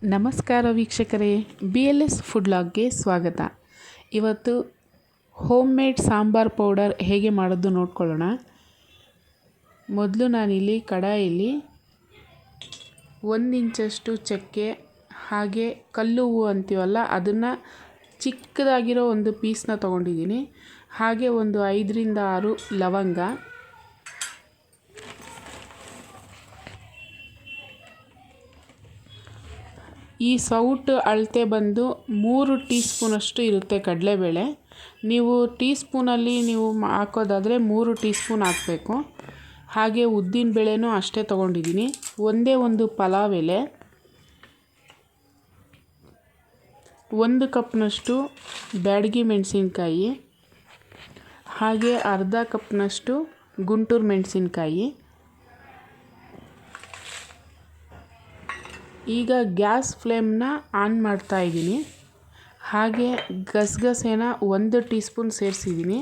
ನಮಸ್ಕಾರ ವೀಕ್ಷಕರೇ, BLS food ಲಾಗ್ಗೆ ಸ್ವಾಗತ. ಇವತ್ತು ಹೋಮ್ ಮೇಡ್ ಸಾಂಬಾರ್ ಪೌಡರ್ ಹೇಗೆ ಮಾಡೋದು ನೋಡ್ಕೊಳ್ಳೋಣ. ಮೊದಲು ನಾನಿಲ್ಲಿ ಕಡಾಯಲ್ಲಿ 1 ಇಂಚಷ್ಟು ಚಕ್ಕೆ, ಹಾಗೆ ಕಲ್ಲು ಹೂವು ಅಂತೀವಲ್ಲ ಅದನ್ನು ಚಿಕ್ಕದಾಗಿರೋ ಒಂದು ಪೀಸ್ನ ತೊಗೊಂಡಿದ್ದೀನಿ. ಹಾಗೆ ಒಂದು 5 ರಿಂದ 6 ಲವಂಗ, ಈ ಸೌಟು ಅಳತೆ ಬಂದು 3 ಟೀ ಸ್ಪೂನಷ್ಟು ಇರುತ್ತೆ ಕಡಲೆಬೇಳೆ. ನೀವು ಟೀ ಸ್ಪೂನಲ್ಲಿ ಹಾಕೋದಾದರೆ 3 ಟೀ ಸ್ಪೂನ್ ಹಾಕಬೇಕು. ಹಾಗೆ ಉದ್ದಿನ ಬೇಳೆನೂ ಅಷ್ಟೇ ತೊಗೊಂಡಿದ್ದೀನಿ. ಒಂದೇ ಒಂದು ಪಲಾವ್ ಎಲೆ, 1 ಕಪ್ನಷ್ಟು ಬ್ಯಾಡಗಿ ಮೆಣಸಿನ್ಕಾಯಿ, ಹಾಗೆ ಅರ್ಧ ಕಪ್ನಷ್ಟು ಗುಂಟೂರು ಮೆಣಸಿನ್ಕಾಯಿ. ಈಗ ಗ್ಯಾಸ್ ಫ್ಲೇಮ್ನ ಆನ್ ಮಾಡ್ತಾ ಇದ್ದೀನಿ. ಹಾಗೆ ಗಸಗಸೆನ 1 ಟೀ ಸ್ಪೂನ್ ಸೇರಿಸಿದ್ದೀನಿ.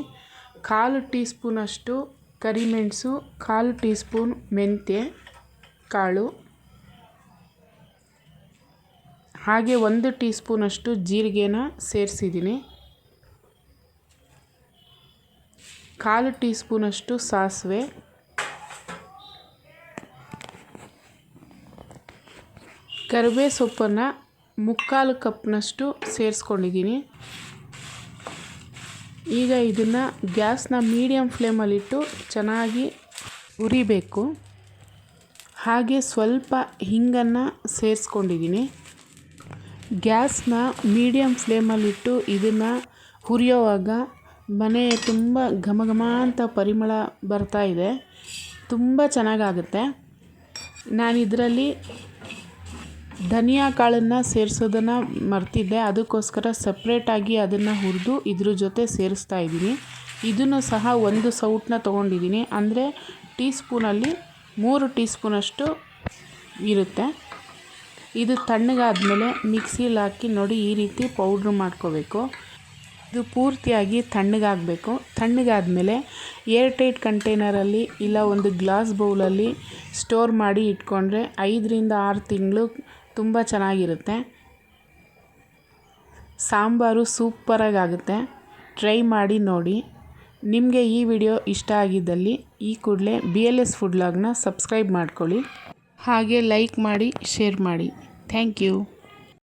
1/4 ಟೀ ಸ್ಪೂನಷ್ಟು ಕರಿಮೆಣಸು, 1/4 ಟೀ ಸ್ಪೂನ್ ಮೆಂತ್ಯ ಕಾಳು, ಹಾಗೆ 1 ಟೀ ಸ್ಪೂನಷ್ಟು ಜೀರಿಗೆನ ಸೇರಿಸಿದ್ದೀನಿ. 1/4 ಟೀ ಸ್ಪೂನಷ್ಟು ಸಾಸಿವೆ, ಕರಿಬೇವು ಸೊಪ್ಪನ್ನು 3/4 ಕಪ್ನಷ್ಟು ಸೇರಿಸ್ಕೊಂಡಿದ್ದೀನಿ. ಈಗ ಇದನ್ನು ಗ್ಯಾಸ್ನ ಮೀಡಿಯಮ್ ಫ್ಲೇಮಲ್ಲಿಟ್ಟು ಚೆನ್ನಾಗಿ ಹುರಿಬೇಕು. ಹಾಗೆ ಸ್ವಲ್ಪ ಹಿಂಗನ್ನು ಸೇರಿಸ್ಕೊಂಡಿದ್ದೀನಿ. ಗ್ಯಾಸ್ನ ಮೀಡಿಯಮ್ ಫ್ಲೇಮಲ್ಲಿಟ್ಟು ಇದನ್ನು ಹುರಿಯೋವಾಗ ಮನೆ ತುಂಬ ಘಮ ಘಮ ಅಂತ ಪರಿಮಳ ಬರ್ತಾ ಇದೆ. ತುಂಬ ಚೆನ್ನಾಗಾಗುತ್ತೆ. ನಾನು ಇದರಲ್ಲಿ ಧನಿಯಾ ಕಾಳನ್ನು ಸೇರಿಸೋದನ್ನು ಮರ್ತಿದ್ದೆ, ಅದಕ್ಕೋಸ್ಕರ ಸಪ್ರೇಟಾಗಿ ಅದನ್ನು ಹುರಿದು ಇದ್ರ ಜೊತೆ ಸೇರಿಸ್ತಾ ಇದ್ದೀನಿ. ಇದನ್ನು ಸಹ 1 ಸೌಟನ್ನ ತೊಗೊಂಡಿದ್ದೀನಿ, ಅಂದರೆ ಟೀ ಸ್ಪೂನಲ್ಲಿ 3 ಟೀ ಸ್ಪೂನಷ್ಟು ಇರುತ್ತೆ. ಇದು ತಣ್ಣಗಾದ್ಮೇಲೆ ಮಿಕ್ಸಿಲಿ ಹಾಕಿ ನೋಡಿ ಈ ರೀತಿ ಪೌಡ್ರ್ ಮಾಡ್ಕೋಬೇಕು. ಇದು ಪೂರ್ತಿಯಾಗಿ ತಣ್ಣಗಾಗಬೇಕು. ತಣ್ಣಗಾದ್ಮೇಲೆ ಏರ್ಟೈಟ್ ಕಂಟೈನರಲ್ಲಿ ಇಲ್ಲ ಒಂದು ಗ್ಲಾಸ್ ಬೌಲಲ್ಲಿ ಸ್ಟೋರ್ ಮಾಡಿ ಇಟ್ಕೊಂಡ್ರೆ 5 ರಿಂದ 6 ತಿಂಗಳು ತುಂಬ ಚೆನ್ನಾಗಿರುತ್ತೆ. ಸಾಂಬಾರು ಸೂಪರಾಗಿ ಆಗುತ್ತೆ. ಟ್ರೈ ಮಾಡಿ ನೋಡಿ. ನಿಮಗೆ ಈ ವಿಡಿಯೋ ಇಷ್ಟ ಆಗಿದ್ದಲ್ಲಿ ಈ ಕೂಡಲೇ BLS ಫುಡ್ ಲಾಗ್ನ ಸಬ್ಸ್ಕ್ರೈಬ್ ಮಾಡ್ಕೊಳ್ಳಿ. ಹಾಗೆ ಲೈಕ್ ಮಾಡಿ, ಶೇರ್ ಮಾಡಿ. Thank you.